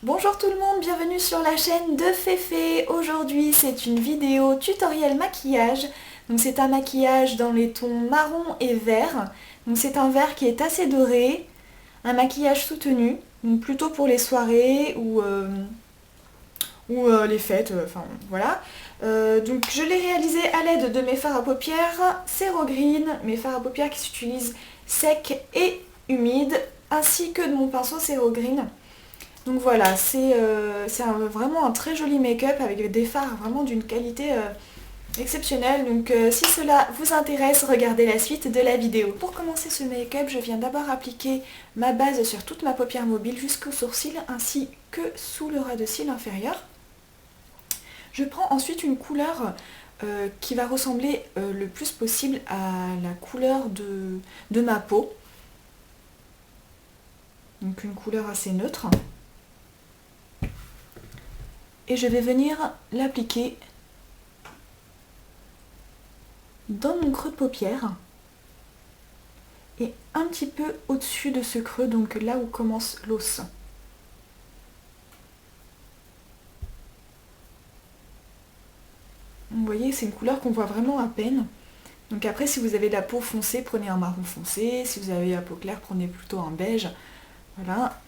Bonjour tout le monde, bienvenue sur la chaîne de Féfé. Aujourd'hui c'est une vidéo tutoriel maquillage. Donc c'est un maquillage dans les tons marron et vert. Donc c'est un vert qui est assez doré. Un maquillage soutenu, donc plutôt pour les soirées ou les fêtes, enfin voilà. Donc je l'ai réalisé à l'aide de mes fards à paupières Zero Green, mes fards à paupières qui s'utilisent secs et humides, ainsi que de mon pinceau Zero Green. Donc voilà, c'est vraiment un très joli make-up avec des fards vraiment d'une qualité exceptionnelle. Donc si cela vous intéresse, regardez la suite de la vidéo. Pour commencer ce make-up, je viens d'abord appliquer ma base sur toute ma paupière mobile jusqu'au sourcil ainsi que sous le ras de cils inférieur. Je prends ensuite une couleur qui va ressembler le plus possible à la couleur de ma peau. Donc une couleur assez neutre. Et je vais venir l'appliquer dans mon creux de paupière et un petit peu au-dessus de ce creux, donc là où commence l'os. Vous voyez, c'est une couleur qu'on voit vraiment à peine. Donc après, si vous avez la peau foncée, prenez un marron foncé. Si vous avez la peau claire, prenez plutôt un beige. Voilà.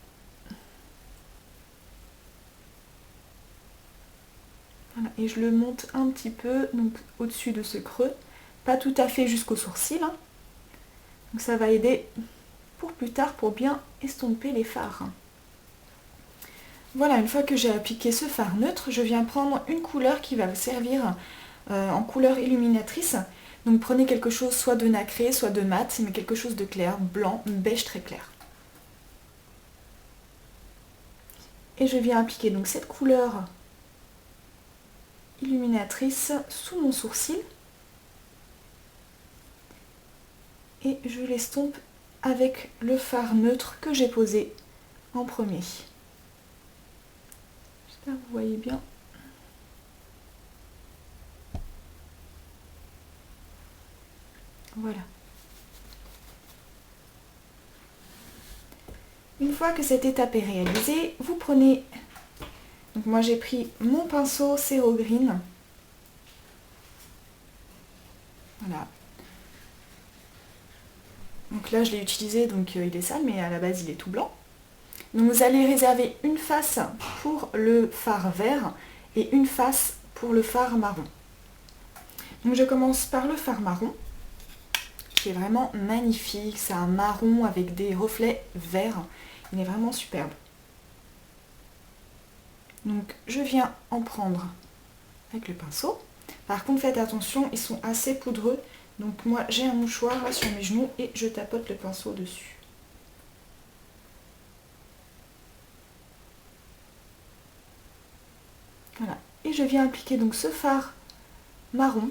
Voilà, et je le monte un petit peu donc au-dessus de ce creux, pas tout à fait jusqu'au sourcil. Donc ça va aider pour plus tard pour bien estomper les fards. Voilà, une fois que j'ai appliqué ce fard neutre, je viens prendre une couleur qui va vous servir en couleur illuminatrice. Donc prenez quelque chose soit de nacré, soit de mat, mais quelque chose de clair, blanc, beige très clair. Et je viens appliquer donc cette couleur illuminatrice sous mon sourcil. Et je l'estompe avec le fard neutre que j'ai posé en premier. J'espère que vous voyez bien. Voilà. Une fois que cette étape est réalisée, vous prenez... Donc moi j'ai pris mon pinceau Zero Green. Voilà. Donc là je l'ai utilisé, donc il est sale, mais à la base il est tout blanc. Donc vous allez réserver une face pour le fard vert et une face pour le fard marron. Donc je commence par le fard marron, qui est vraiment magnifique. C'est un marron avec des reflets verts. Il est vraiment superbe. Donc je viens en prendre avec le pinceau. Par contre faites attention, ils sont assez poudreux. Donc moi j'ai un mouchoir là sur mes genoux et je tapote le pinceau dessus. Voilà. Et je viens appliquer donc ce fard marron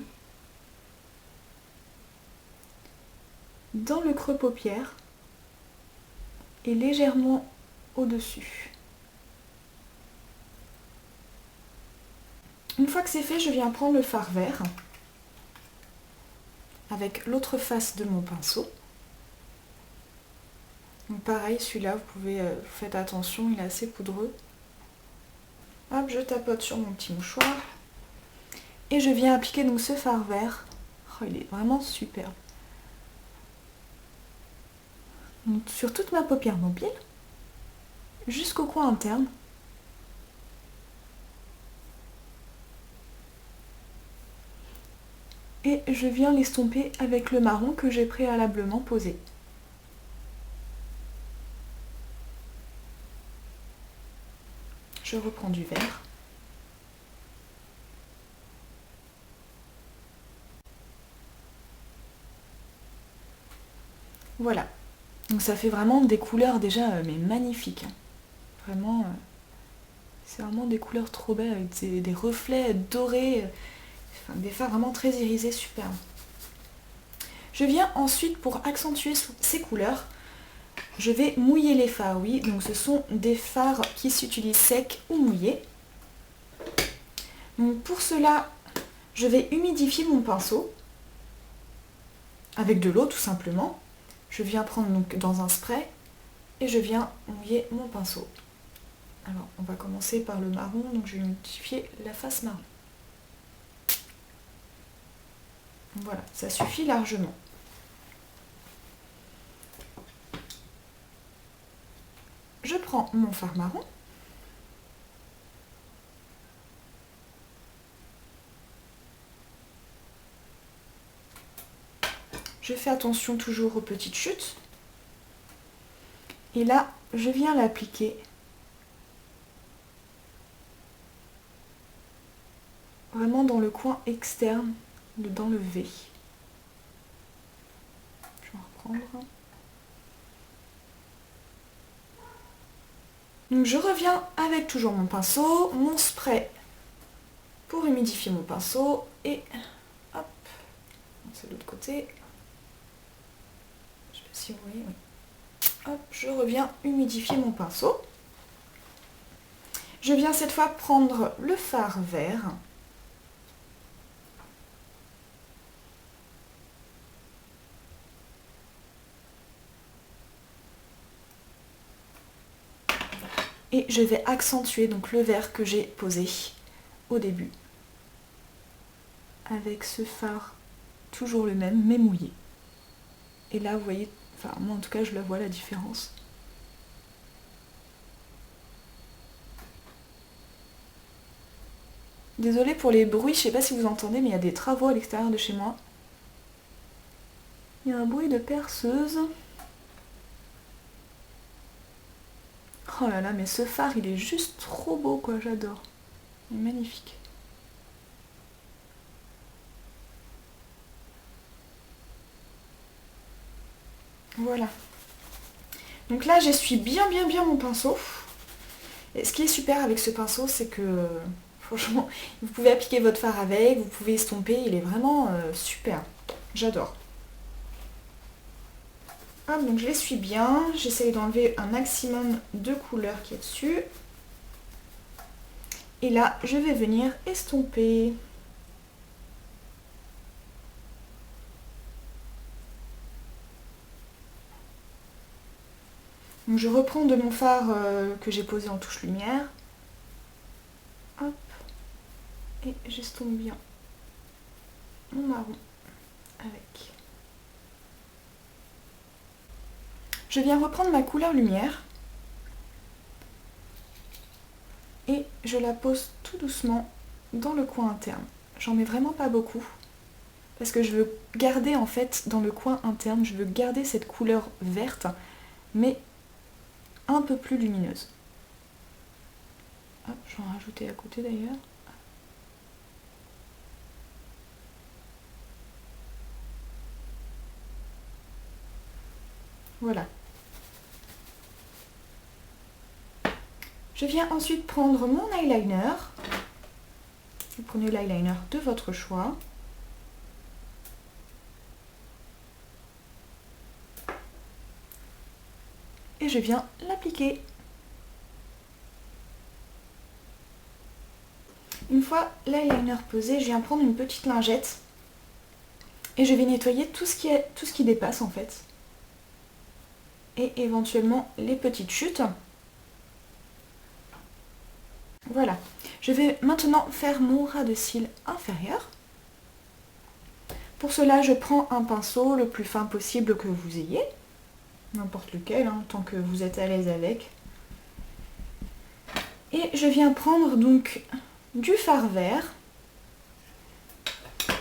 dans le creux paupière et légèrement au-dessus. Une fois que c'est fait, je viens prendre le fard vert avec l'autre face de mon pinceau. Donc pareil, celui-là, vous faites attention, il est assez poudreux. Hop, je tapote sur mon petit mouchoir. Et je viens appliquer donc ce fard vert. Oh, il est vraiment superbe. Donc, sur toute ma paupière mobile, jusqu'au coin interne. Et je viens l'estomper avec le marron que j'ai préalablement posé. Je reprends du vert. Voilà. Donc ça fait vraiment des couleurs déjà mais magnifiques. Vraiment, c'est vraiment des couleurs trop belles avec des reflets dorés, enfin, des fards vraiment très irisés, super. Je viens ensuite pour accentuer ces couleurs, je vais mouiller les fards, oui. Donc ce sont des fards qui s'utilisent secs ou mouillés. Donc pour cela, je vais humidifier mon pinceau avec de l'eau tout simplement. Je viens prendre donc dans un spray et je viens mouiller mon pinceau. Alors on va commencer par le marron, donc je vais humidifier la face marron. Voilà, ça suffit largement. Je prends mon fard marron. Je fais attention toujours aux petites chutes. Et là, je viens l'appliquer vraiment dans le coin externe, dans le V. Je vais en reprendre. Donc je reviens avec toujours mon pinceau, mon spray pour humidifier mon pinceau et hop, c'est de l'autre côté. Je sais pas si vous voyez, oui. Hop, je reviens humidifier mon pinceau. Je viens cette fois prendre le fard vert. Et je vais accentuer donc le vert que j'ai posé au début. Avec ce fard toujours le même, mais mouillé. Et là, vous voyez, enfin moi en tout cas, je la vois la différence. Désolée pour les bruits, je sais pas si vous entendez, mais il y a des travaux à l'extérieur de chez moi. Il y a un bruit de perceuse. Oh là là, mais ce fard, il est juste trop beau, quoi, j'adore. Il est magnifique. Voilà. Donc là, j'essuie bien mon pinceau. Et ce qui est super avec ce pinceau, c'est que, franchement, vous pouvez appliquer votre fard avec, vous pouvez estomper, il est vraiment super. J'adore. Hop, donc je l'essuie bien, j'essaye d'enlever un maximum de couleur qui est dessus. Et là, je vais venir estomper. Donc je reprends de mon fard que j'ai posé en touche lumière. Hop. Et j'estompe bien mon marron avec. Je viens reprendre ma couleur lumière. Et je la pose tout doucement dans le coin interne. J'en mets vraiment pas beaucoup. Parce que je veux garder en fait dans le coin interne, je veux garder cette couleur verte, mais un peu plus lumineuse. Hop, je vais en rajouter à côté d'ailleurs. Voilà. Je viens ensuite prendre mon eyeliner. Vous prenez l'eyeliner de votre choix. Et je viens l'appliquer. Une fois l'eyeliner posé, je viens prendre une petite lingette et je vais nettoyer tout ce qui dépasse en fait. Et éventuellement les petites chutes. Voilà. Je vais maintenant faire mon ras de cils inférieur. Pour cela, je prends un pinceau le plus fin possible que vous ayez. N'importe lequel, hein, tant que vous êtes à l'aise avec. Et je viens prendre donc du fard vert.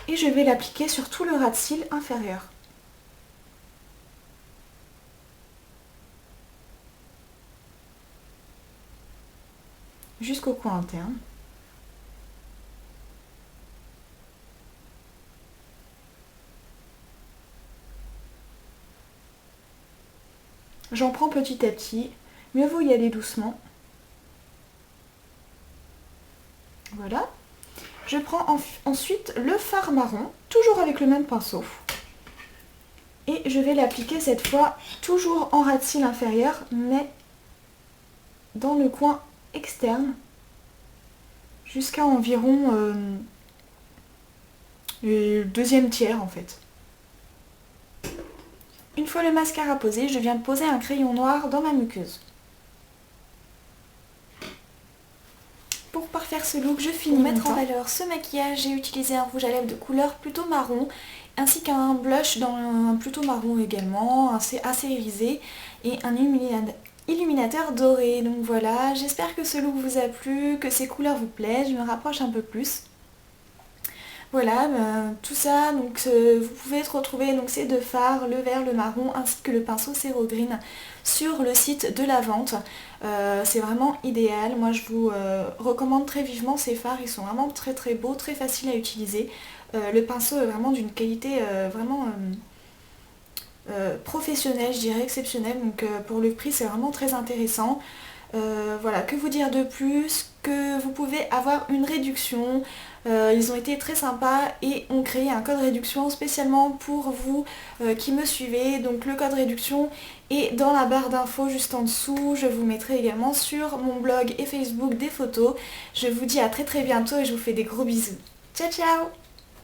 Et je vais l'appliquer sur tout le ras de cils inférieur. Jusqu'au coin interne. J'en prends petit à petit, mieux vaut y aller doucement. Voilà. Je prends ensuite le fard marron, toujours avec le même pinceau. Et je vais l'appliquer cette fois toujours en ras de cils inférieur, mais dans le coin externe, jusqu'à environ le deuxième tiers en fait. Une fois le mascara posé, je viens de poser un crayon noir dans ma muqueuse. pour parfaire ce look, je finis pour mettre en valeur ce maquillage. J'ai utilisé un rouge à lèvres de couleur plutôt marron, ainsi qu'un blush dans un plutôt marron également, assez irisé, et un illuminateur doré. Donc voilà, j'espère que ce look vous a plu, que ces couleurs vous plaisent. Je me rapproche un peu plus. Voilà, tout ça, donc vous pouvez retrouver donc, ces deux fards, le vert, le marron, ainsi que le pinceau Zero Green sur le site de la vente. C'est vraiment idéal, moi je vous recommande très vivement ces fards, ils sont vraiment très très beaux, très faciles à utiliser. Le pinceau est vraiment d'une qualité vraiment professionnelle, je dirais exceptionnelle, donc pour le prix c'est vraiment très intéressant. Voilà, que vous dire de plus, que vous pouvez avoir une réduction. Ils ont été très sympas et ont créé un code réduction spécialement pour vous qui me suivez. Donc le code réduction est dans la barre d'infos juste en dessous. Je vous mettrai également sur mon blog et Facebook des photos. Je vous dis à très très bientôt et je vous fais des gros bisous. Ciao ciao!